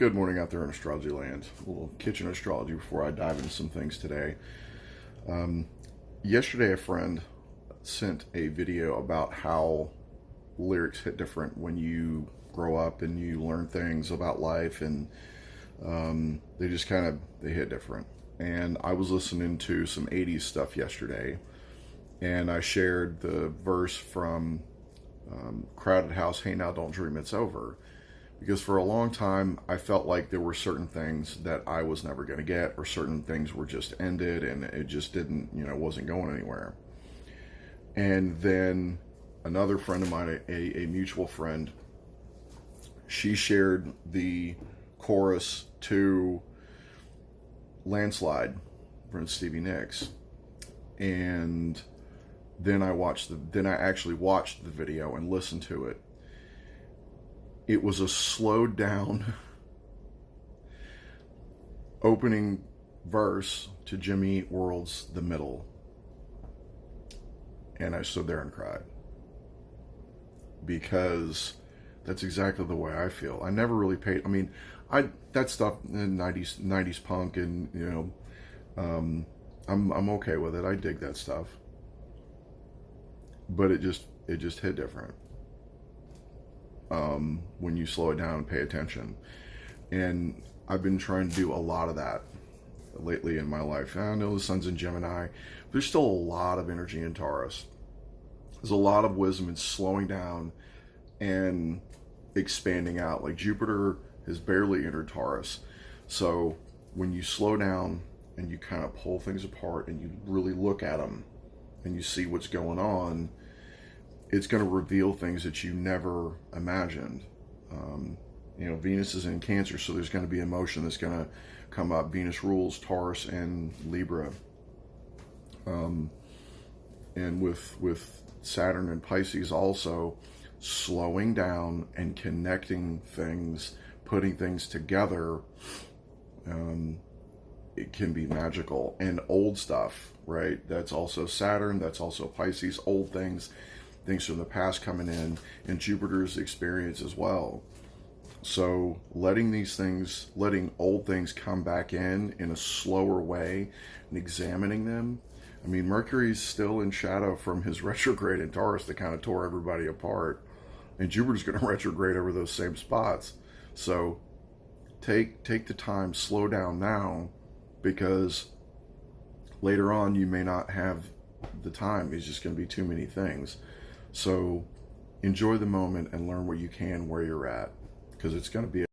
Good morning out there in astrology land. A little kitchen astrology before I dive into some things today. Yesterday, a friend sent a video about how lyrics hit different when you grow up and you learn things about life, and they just they hit different. And I was listening to some 80s stuff yesterday, and I shared the verse from Crowded House, "Hey Now Don't Dream It's Over," because for a long time I felt like there were certain things that I was never going to get, or certain things were just ended and it just didn't, wasn't going anywhere. And then another friend of mine, a mutual friend, she shared the chorus to Landslide from Stevie Nicks. And then I actually watched the video and listened to it. It was a slowed down opening verse to Jimmy Eat World's The Middle. And I stood there and cried. Because that's exactly the way I feel. I never really paid, that stuff in 90s punk, and I'm okay with it. I dig that stuff. But it just hit different. When you slow it down and pay attention. And I've been trying to do a lot of that lately in my life. I know the sun's in Gemini. There's still a lot of energy in Taurus. There's a lot of wisdom in slowing down and expanding out. Like Jupiter has barely entered Taurus. So when you slow down and you kind of pull things apart and you really look at them and you see what's going on, it's going to reveal things that you never imagined. Venus is in Cancer, so there's going to be emotion that's going to come up. Venus rules Taurus and Libra. And with Saturn and Pisces also, slowing down and connecting things, putting things together, it can be magical. And old stuff, right? That's also Saturn, that's also Pisces, old things from the past coming in, and Jupiter's experience as well. So letting old things come back in a slower way and examining them. Mercury's still in shadow from his retrograde in Taurus that kind of tore everybody apart. And Jupiter's going to retrograde over those same spots. So take the time, slow down now, because later on you may not have the time. It's just going to be too many things. So enjoy the moment and learn what you can where you're at, because it's going to be